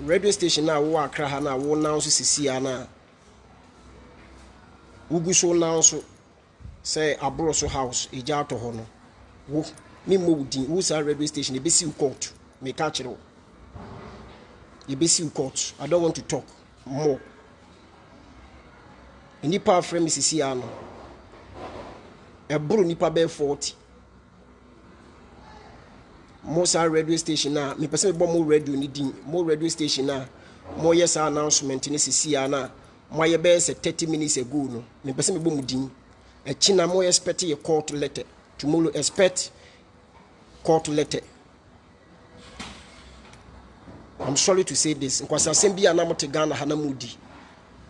radio station na wo Accra ha na wo now so sisia na wugu so now so say abro so house eja to ho no wo me modin wo sa radio station e be si court me ka kire wo e be si court. I don't want to talk more. Nipa frame sisia no e bro nipa be 40 Mosa radio station na me person be mo radio ni din mo radio station na mo yes announcement ni sisia na mo ye be 30 minutes ago no me person be mo din e china mo expect a court letter tomorrow expect court letter. I'm sorry to say this because assembly na mo te Ghana ha na mudi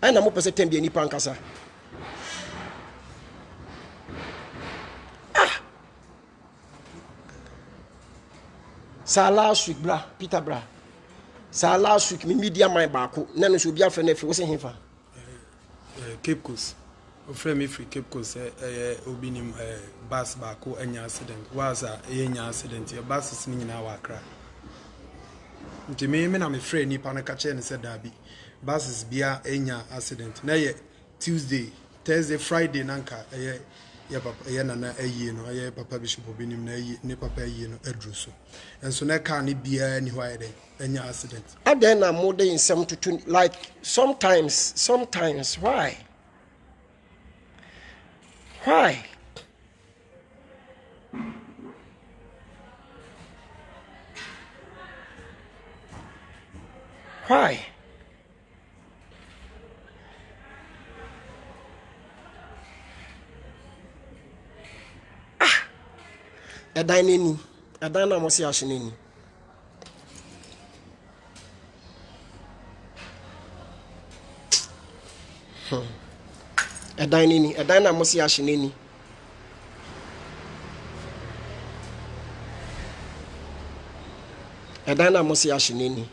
ai na mo person tem bi nipa nkasa sa last week bra Peter bra sa last week me media man baako na no so bia fa na fi wo se hefa Cape Coast o frame me free Cape Coast obi nim bus baako anya accident was a enya accident your bus is nyina wa Accra nti me na me frame nipa na ka che ne se dabi buses bia enya accident na ye Tuesday Thursday Friday nanka ya papa ya nana ayi no ya papa bishop obinim na ayi ne papa ayi no adruso enso na ka ne bia ni hwa ede anya accident aden na more than some to like sometimes why Edan na mo si ahyeneni edan na mo si ahyeneni edan na mo si ahyeneni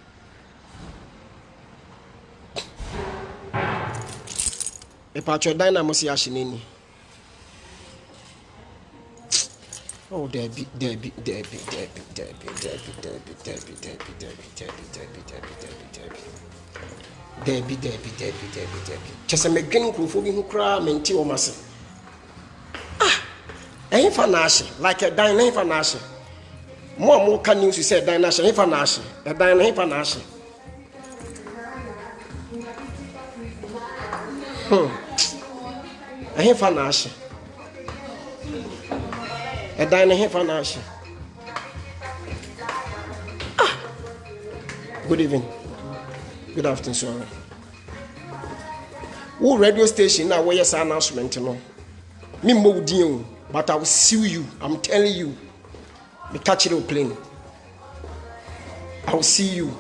epacho edan na mo si ahyeneni. Oh, Debbie. Just a mechanical for me who cry, menti or massa. Ain't fanashi, like a dine fanashi. More can you say dinash, ain't fanashi, a dine ain't fanashi. Ain't fanashi. A dine here for Nash. Good evening. Good afternoon, sorry. Who radio station now where your announcement no? Me modin, but I will sue you. I'm telling you. Me catch it on plane. I will see you.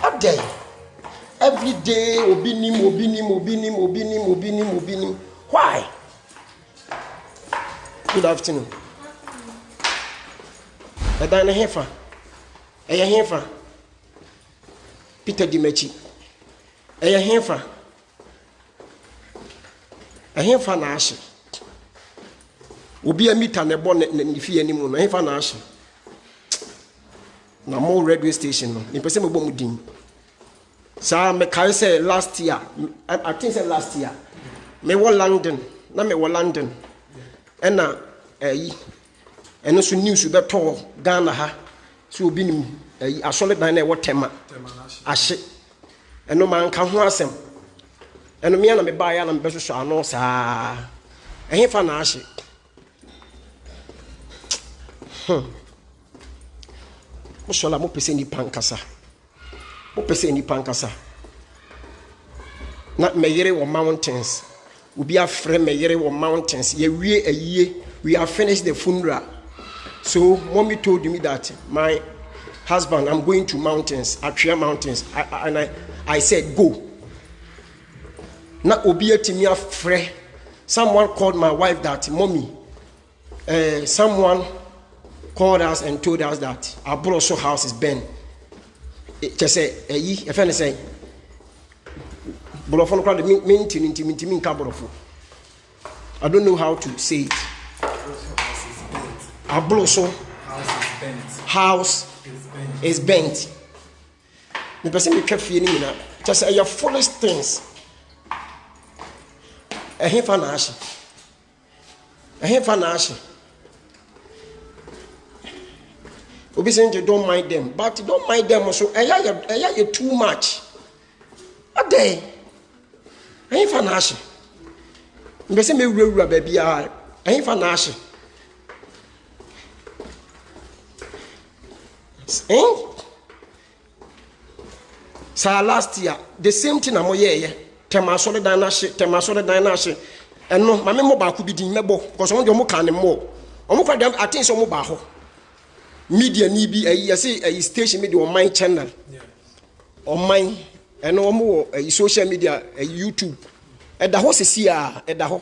Up there. Every day, obinim. Why? Good afternoon. Edana Hefa. Eya Hefa. Peter Dimechi. Eya Hefa. A Hefa na ashe. Obi a mita ne bon ne fi animu no Hefa na ashe. Na mo radio station no. Ni pese me bom din. So me can say last year, I think say last year, me was London, na me was London, and na and also news be to Ghana ha, so be ni a solid na what tema, ashe, and no man can ho asem, and me na me buy na me be so ano sa, e fa na ashe, mo shola mo pese ni pankasa. Opese ni pankasa na meyere wo mountains obi afre meyere wo mountains ye wie ayie we have finished the funeral. So mommy told me that my husband, I'm going to mountains, Atria mountains, I said go na obi atimi afre. Someone called my wife that mommy someone called us and told us that our brother's house is burned. Just say, if I say, I don't know how to say it. abroso house is bent. The person be kept feeling na just your foolish things. Fanashi. Fanashi. Obi saying you don't mind them, but you don't mind them also. You too much. A day. Fanashi. The person be real baby. Fanashi. So last year, the same thing I'm here. Temasole Danashi. And no, my memo back could be dimebo, because on your mocan more. Omoka them, I think so mubaho. Media need be a station media on my channel. On mine, and no more a social media, a YouTube. At the horse is here, at the ho.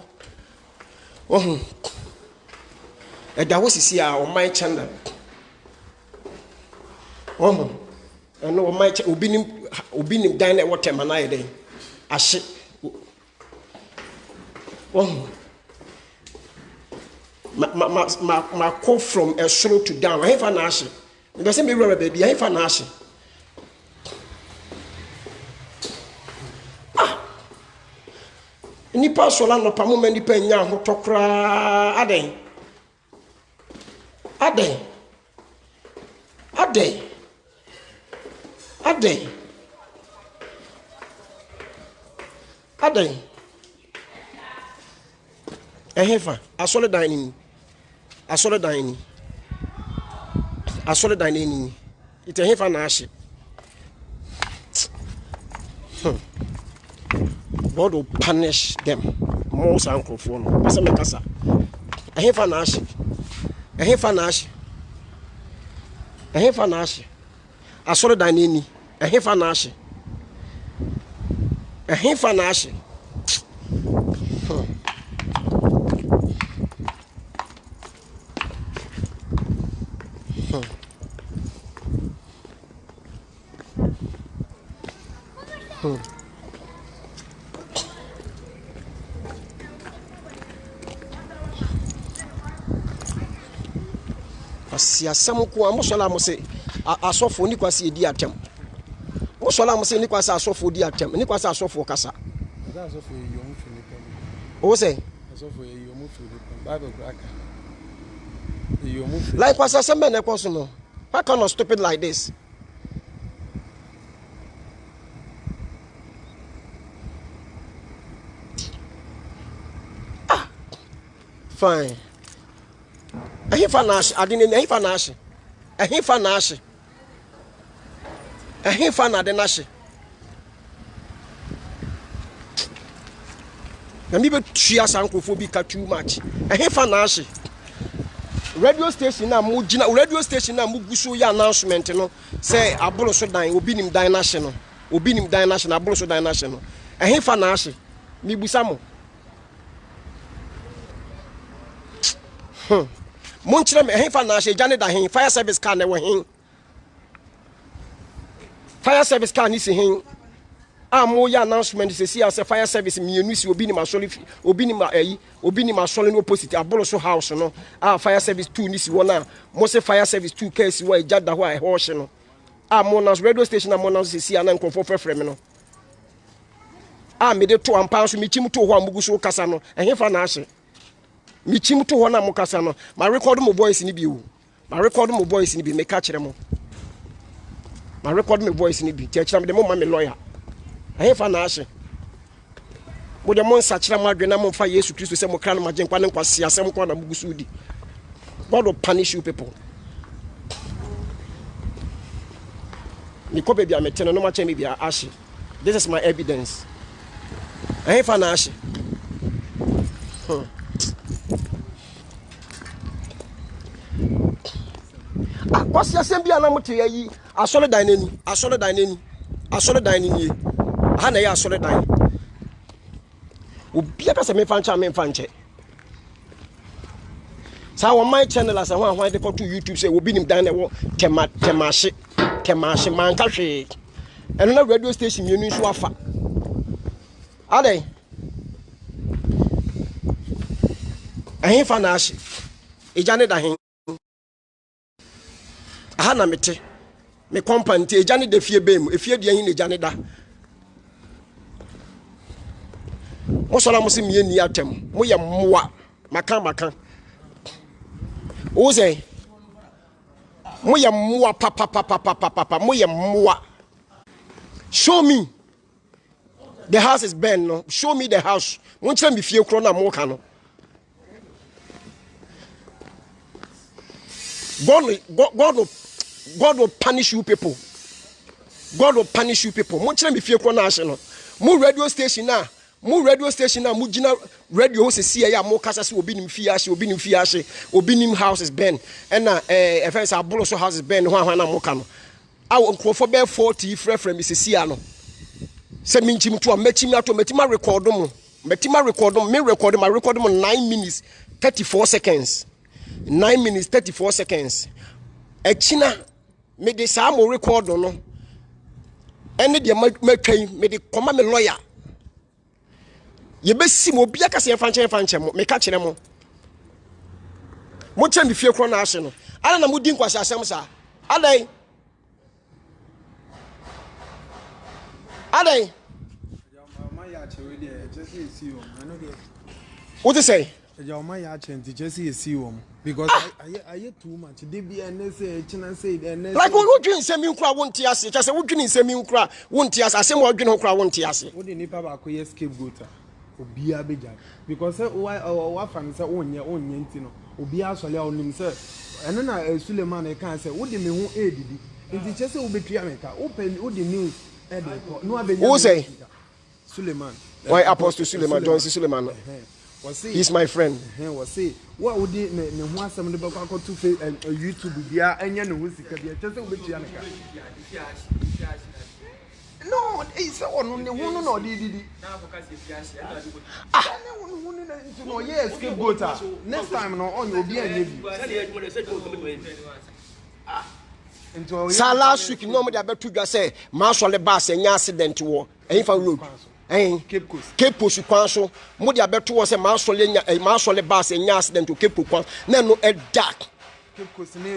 Oh, at the horse is here on my channel. Oh, and no, my obinim dine at what time and I day. I shit. Oh, my call from a slow to down. I have an ash. It doesn't be rubber, baby. I have an ash. Nipa solano pamu many penya who tokra ade. Ehefa, I saw the dining. It's a hefa nashi. God will punish them. Most uncle for no. Pasa mekasa. A hefa nashi. I saw the dining. A hefa nashi. Asiasam ko amosola mo se asofo ni kwase edi atem. Mosola mo se ni kwase asofo di atem. Ni kwase asofo kasa. Asofo yom Philip. O se asofo yom Philip. Bible cracker. Yom Philip. Like kwase asem na ekoso no. How can you stupid like this? Fine. Ehifa nashi adine ehifa na de nashi. Na mi be tua sankofo bi ka too much. Ehifa nashi. Radio station na mu guso ya announcement no say abolo so dan obi nim dan nashi no. Abolo so dan nashi no. Ehifa nashi. Mi busa mo. Munchram hefa na she jane da hin fire service car na wo hin fire service car ni se hin mo ya announcement se see as fire service mienu si obi ni masole no opposite abolo so house no fire service 2 ni si wona mo se fire service 2 case wo ejada ho ho hye no mo na radio station mo na se see ana nkofo frefre me no me de to ampa so mi chim to ho amugu so kasa no hefa na hye mi chim to ho na mo kasa no ma record mo voice ni bi o me ka kire mo ma record me voice ni bi ti akira me de mo ma me lawyer hefa na hye mo de mo nsa kire mo adwena mo fa Yesu Kristo se mo kra na magenkwa ne nkwase asem kwa na mugu so di. God will punish you people. Ni ko baby ametene no ma che me bi ashe. This is my evidence. Hefa na hye. Kwasi asem bia na mote yayi asole dan nani ha na ya asole dan obi aka se me fanche sa wo my channel asa ho de ko to YouTube say obi nim dan na wo temashe man ka hwe eno na radio station yenu nso afa ade fa na ahye ejane da hen aha na mete me compound te agya ne da fie bem efie de hin ne agya ne da mo so na mo se me ni atem mo ye mmoa maka o say mo ye mmoa papa mo ye mmoa. Show me the house is burned no, show me the house won tell me fie kro na mo ka no. God will punish you people. God will punish you people. Mo tell me fie kro na ahye no. Mo radio station na mo gina radio se see ya mo kasa se obi nim fie ahye obi nim house is burned and na efense abolo so house is burned ho na mo ka no. Awo nkrofo be 40 frefrem me se see ya no. Se minchim to metima record me record my record 9 minutes 34 seconds 9 minutes 34 seconds e china me de sa mo record no ene de matwan me de koma me lawyer ye besi mo bia kase fanche mo me ka kire mo che me fie kro na ahye no ana na mo di nkwase asem sa adai what you say? Because I hear too much. They be and say, like what you say, me cry won't tears. Just a wood say me cry won't tears. I say what you know cry won't tears. What the neighbor acquire scapegoat or be a big because why our family say own your own yentino or be a solia on himself. And then I Suleiman I can't say what the me who aid in the chest will be Triamica open all the news. Who say? Suleiman. Why Apostle Suleiman? Don't see Suleiman. He's my friend. What would you want some of the back to YouTube? Yeah, and you know, no, it's on the one or did yes, scapegoat. Next time, no, on your beer. Sa last week no me dey betu gwa say ma so le bus enya accident wo Ehifa road Cape Coast kwan so mo dey betu wo say ma so le bus enya accident to Cape Coast kwan na no e dark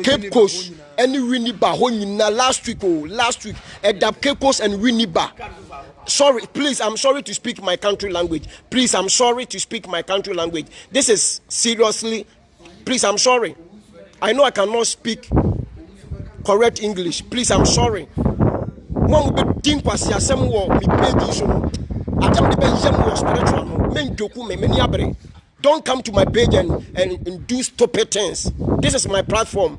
Cape Coast any Winneba ho nyina last week e dab Cape Coast and Winneba. Sorry, please, I'm sorry to speak my country language. Please, I'm sorry to speak my country language. This is seriously, please, I'm sorry. I know I cannot speak correct English. Please, I'm sorry. One will be think was ya some war me page so. Atam de be yam was spiritual. Men joku me many abre. Don't come to my page and do stupid things. This is my platform.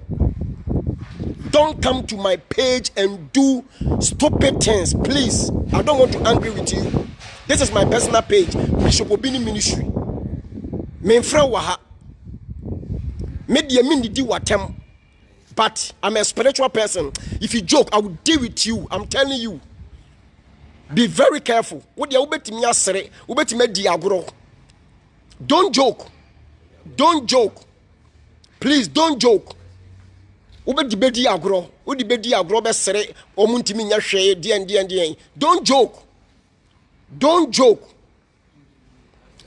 Don't come to my page and do stupid things, please. I don't want to angry with you. This is my personal page, Bishop Obini Ministry. Me friend waha. Me dia mindi di watem. But I'm a spiritual person. If you joke, I will deal with you. I'm telling you. Be very careful. What the ubetimi asere, ubetimi di agro. Don't joke. Don't joke. Please don't joke. Ubetibedi agro. Udibedi agro be sere omuntimi nya hwe dien. Don't joke. Don't joke.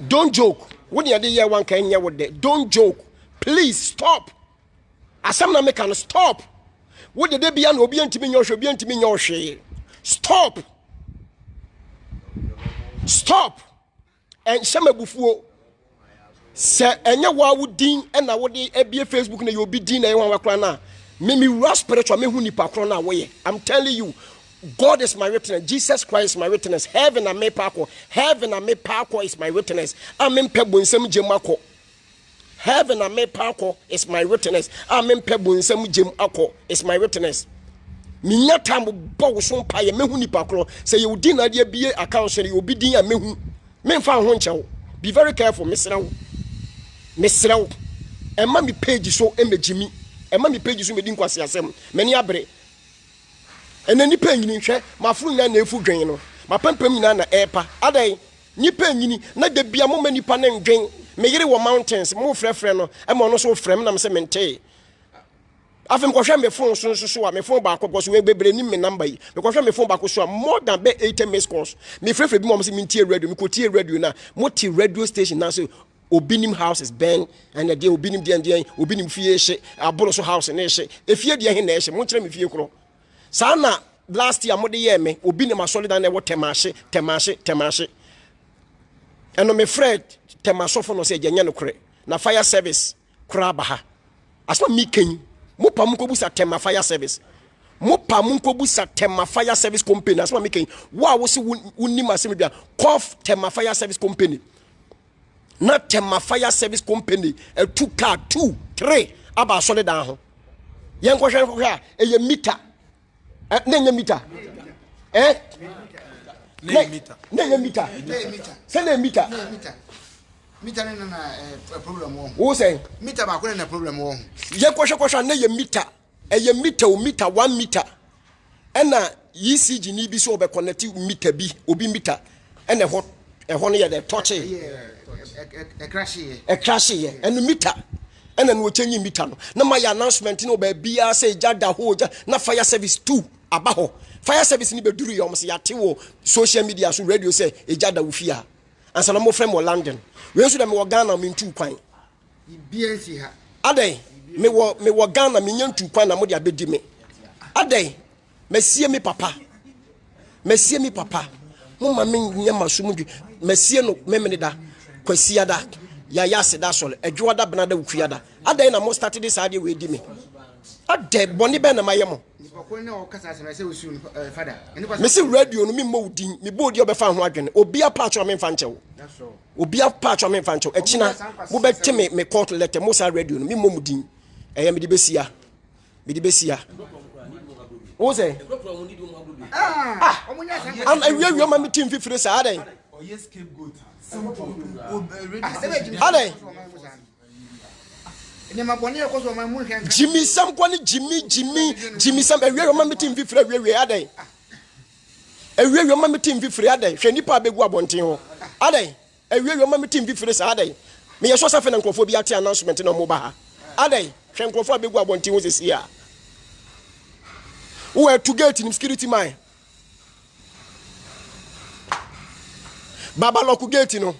Don't joke. What the other year one can hear with that. Don't joke. Please stop. Asamna make can stop. What the day be an obi antimi nya hwe. Stop. Stop. And shamabufuo. Se enya wa wudin na wode ebie Facebook na you be din na wan wakra na me rush spiritual me hu nipa kro na woye. I'm telling you, God is my witness, Jesus Christ is my witness, heaven and me parko is my witness. Amen pebo nsem gem akọ. Heaven and me parko is my witness. Amen pebo nsem gem akọ is my witness. Minya tambo bo so mpa ye me hu nipa kro se you din na de bie account so you be din ya me hu. Me mfa ho nchew. Be very careful, Mesrew. Emma mi page so emejimi. Emma mi page so medin kwase asem. Mani abre. Ena nipa nyini hwe, mafuru nya na efu dwen no. Mapempem nyina na epa. Adai, nipa nyini na de bia mo manipa na ndwen. Me yire wo mountains, mo frefre no. Emma no so frem na me se mente. Afem ko hwe me phone so a me phone ba akọ so we bebre ni me number yi. Me ko hwe me phone ba akọ so a more than be 80 miss calls. Me frefre bi mo se mintie radio, me ko tie radio na. Mo ti radio station na so obinim houses ben and the day obinim dia obinim fie hye abolo so house na hye efie dia he na hye mo kire me fie kro sa na last year mo de ye me obinim asole dan na wo temashe eno me Fred temasofo no se genya no kre na fire service kra ba ha asma mi ken mo pa mo ko busa tema fire service mo pa mo ko busa tema fire service company asma mi ken wo se unim asem bia cough tema fire service company not tema fire service company a 2 car 2 3 aba solid down ho yen ko hwe a eye meter na enya meter na meter se na meter meter na problem wo say meter ba ko na problem wo yen ko hwe na eye meter eye meter o meter 1 meter na ECG ni bi so be connect meter bi obi meter na ho no ye the touch a crash here and meter and then we change meter no na my announcement no ba bia say jada ho na fire service 2 abaho fire service ni be duru yom say yate wo social media so radio say e jada wo fia ansa na mo frem wo London we so da me wo Ghana me ntu kwan BNC ha adai me wo Ghana me ntu kwan na mo de abedi me adai mesie me papa mo ma me nyama so mu mesie no memene da kwasiada ya yase da sole edwoda benada wukuada adai na mo start this ade we di me adai boni be na mayemo me se radio no me mo din me bodi obefa ho adwene obi apatcho me fa nchewo obi apatcho me fa nchewo echina mo beti me court letter mo sa radio no me mo din eye me di besia wo say am awie ma me team fifire sa adai scapegoat. Jimmy Sam kwani Jimmy Sam ewie yo ma meeting fifre ewie adai ewie yo ma meeting fifre adai hwe nipa abegu abonten ho adai ewie yo ma meeting fifre sa adai me yeso safe na nkrofo bi ate announcement na mo ba ha adai hwe nkrofo abegu abonten ho sesi a wo to gate in security man Baba loku gate no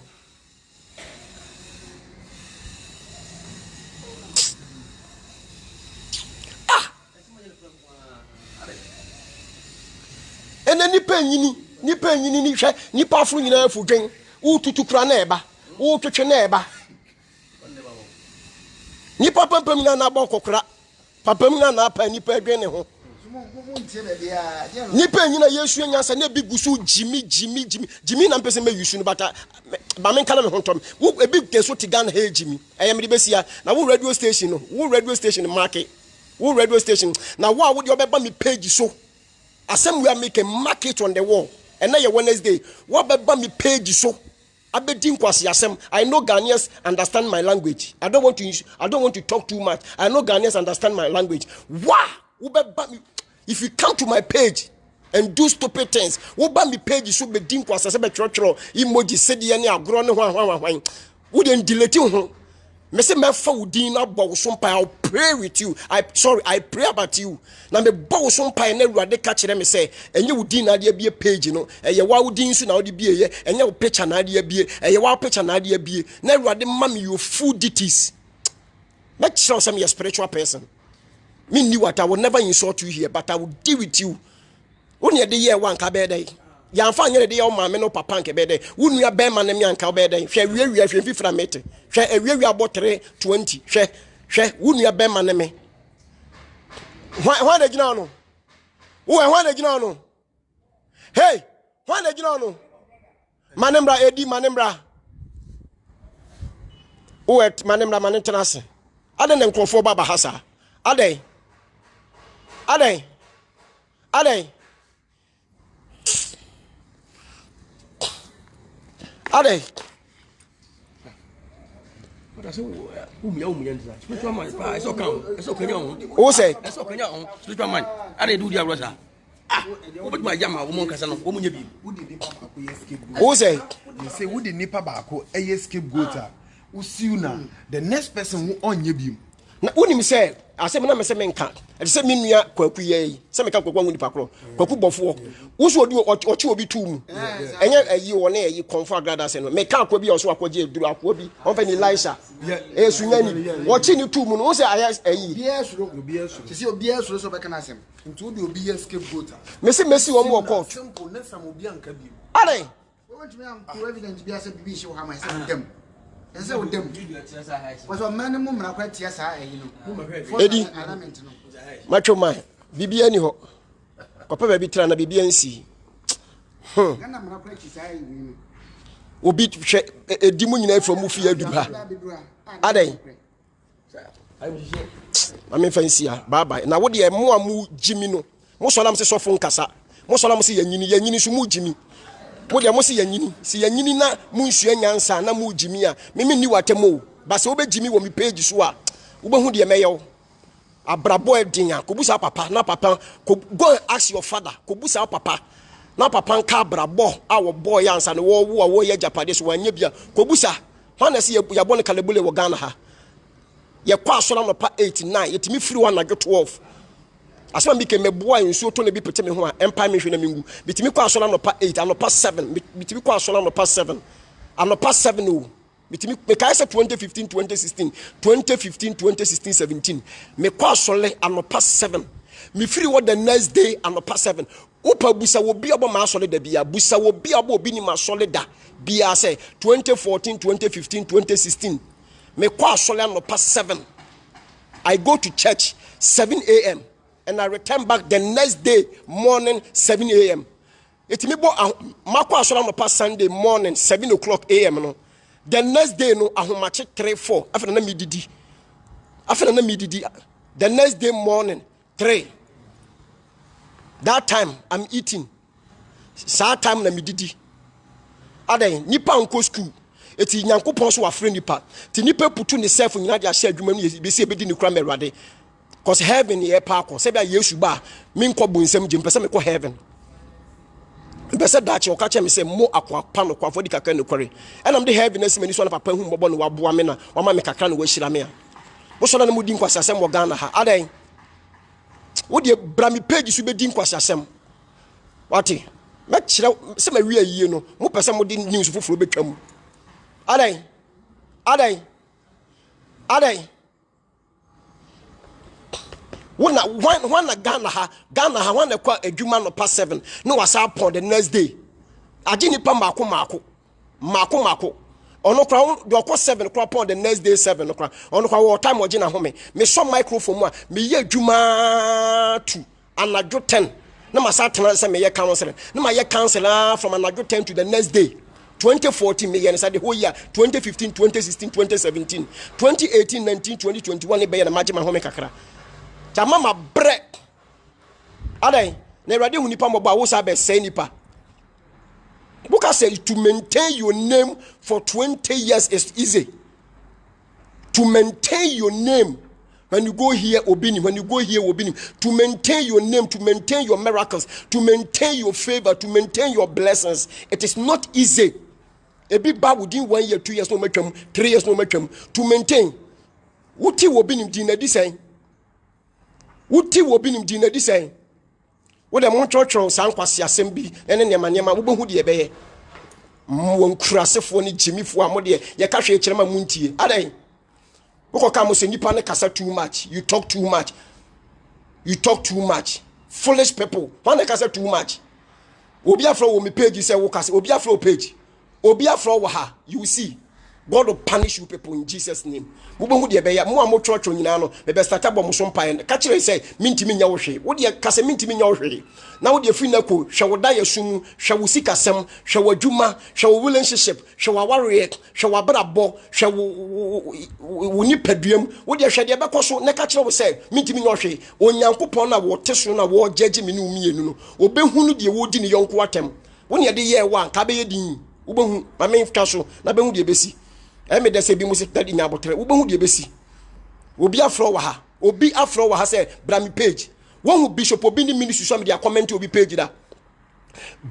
ene nipa nyini ni hwe nipa afro nyina afudwen wo tutukura na eba wo twetwe na eba nipa pampam na na bokokora papam na na apa nipa adwen ne ho nipa nyina yesu nyansa na bi gusu jimi na mpese me yusu no bata ba men kala me hontom wo ebi keso tigana he jimi eyem de besia na wo radio station market wo radio station na wo de obeba me page so asem we are making market on the wall and na ye Wednesday wo beba me page so abedi nkwasi asem I know Ghanaians understand my language I don't want to talk too much I know Ghanaians understand my language wo beba me if you come to my page and do stupid things wo ba me page so be din kwasa se be twotworo emoji sede ne agro ne hwan wo den delete ho me se me fa wo din na bo so mpa I'll pray with you I pray about you na me bo so mpa na ruade ka kire me se enye wo din na de bie page no eye wa wo din so na wo de bie ye enye wo picture na de bie eye wa picture na de bie na ruade mam you food deities make sure some your spiritual person me knew what I would never insult you here but I will deal with you only the year one ka be dey ya fa nyere de o ma me no papa nke be dey wonu ya be ma na me anka be dey hwe hwe fifra mete hwe awie abotre 20 hwe wonu ya be ma na me hwa de gina no hwa de gina no hey hwa de gina no manembra edi manembra wet manembra manentenase ade ne nkrofo baba hasa ade But I said, spiritual man, I saw come, who say spiritual man, I didn't do the rosa. What my yama woman Casano, woman you be. who say You say, would the nipa bako a scapegoat? Usuna, the next person who on you beam. na unim say asem na me se menka e se me nua kwaku ye se me ka kwaku angu nipa kro kwaku bofo wo so odi ochi obi tu mu enye ayi wo na ayi comfort grada se no me ka kwa bi o so akwaje eduru akwa bi on fe ni Elisha sunyani ochi ni tu mu no wo se ayi bi esuro ti obi esuro so be kana asem nti wo de obi scapegoat mesi wo mo court simple na sam obi anka bi are wo ntumi am evidence bi ase bibi shi wo ha ma se dem ese wo dem was o man mu mra kwa tia sa ayi no edi macho man bibi ani ho kopa ba bi tra na bibi ansi na mra kwa tia sa ayi no obi hwe edi mu nyina from mu fi aduba adai mame fancy bye bye na wo de mo amu jimi no mo so lam se sofo nkasa mo so lam se yanyini so mu jimi mo de mo se yanyini na mu nsua nyansa na mu jimi a meme ni watemo ba se wo be jimi wo mi page so a wo be hu de meyew abrabo edinya ko busa papa na papa ko go ask your father ko busa papa na papa nka abrabo a wo boy yansa ne wo ye japade so wanya bia ko busa hwana se ya bone kalebule wo Ghana ha ye kwa asola no pa 89 yetimi free one na 12 asema mbike meboa nsuo to na bi pete me ho a empire me hwe na mengu bitimi kwa asola no pa 8 ano pa 7 bitimi kwa asola no pa 7 ano pa 7 o bitimi me kai se 2015 2016 2015 2016 17 me kwa asola ano pa 7 me free what the next day ano pa 7 upa busa wo bi obo ma asola da bia busa wo bi obo ni ma asola da bia se 2014 2015 2016 me kwa asola ano pa 7 I go to church 7 a.m. and I return back the next day morning 7 a.m. It me bo makwa asola no past Sunday morning 7 o'clock a.m. no. The next day no ahomache 3-4 after na mididi. After na mididi the next day morning 3. That time I'm eating. Sa time na mididi. Adan nipa nko school. Eti nyankopon so wafre nipa. Ti nipa putu ne self nyina dia share adwuma no be se ebedi ne kura merade. Cause heaven ye parko se bia Yesu ba me nko bonsam gye mpese me ko heaven mpese dachi okache me se mo akwa pa no kwa fodi kakra ne kware enam de heaven esi mani so na papa hu mbobo no waboa me na wama me kakra no wahira me a wo so na mo di nkwasasem wo Ghana ha adan wo de brami page so be di nkwasasem wati me kire se ma wi ayie no mo pese mo di news foforo betwam adan When Ghana ha when the kwa adwuma no past 7 no wasa upon the next day agini pa mako ono kwa do kwa 7 kwa upon the next day 7 kwa ono kwa wo time ogina home me so microphone mu a me ye adwuma tu anajo 10 na masa tena se me ye counseling na ma ye counselor from anajo 10 to the next day 2014 me yen say the whole year 2015 2016 2017 2018 19 2021 be na magima home kakra mama bre adai na erade hu nipa mbo wo sa be say nipa buka say to maintain your name for 20 years is easy. To maintain your name when you go here obini, when you go here obini, to maintain your name, to maintain your miracles, to maintain your favor, to maintain your blessings, it is not easy. A big bad within 1 year 2 years no matcham 3 years no matcham to maintain wuti obini dina disay wuti obinim di na di sen wo de mo chorchoro san kwase asem bi ene nema wo behu de beye mo nkurasefo ne jimifo a mo de ye ka hwe kirema muntie adan wo ka mo se nipa ne kasa too much, you talk too much foolish people when kasa too much obi afro wo me page say wo kasa obi afro page obi afro wo ha you see God will punish you people in Jesus' name. Mubo de beya mo amo church nyina no be start abom so mpan ka kire say mintimi nya wo hwe wo de kase mintimi nya wo hwe na wo de free na ko hwe wo da yesum hwe wo sikasem hwe wo adwuma hwe wo relationship hwe wo warrior hwe wo brabo hwe wo ni paduam wo de hwe de be koso na ka kire wo say mintimi nya wo hwe onyankopon na wo teso na wo judge me no mienu no obehunu de wo di ne yonko atem wo ne de ye wa ka be ye din wo behu ma me fka so na behu de besi eme de se bi musi tadi nya abotre wo behu de besi obi afro wa ha say brami page won hu bishop obi ni ministry so me dia comment obi page da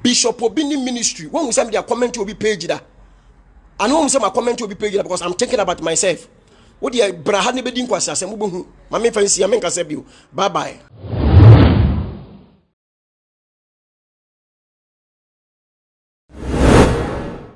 bishop obi ni ministry won hu say me dia comment obi page da and won say my comment obi page da because I'm thinking about myself wo de bra ha ne bedi nkwasa asem wo behu ma me fancy ya me nkasa bio bye bye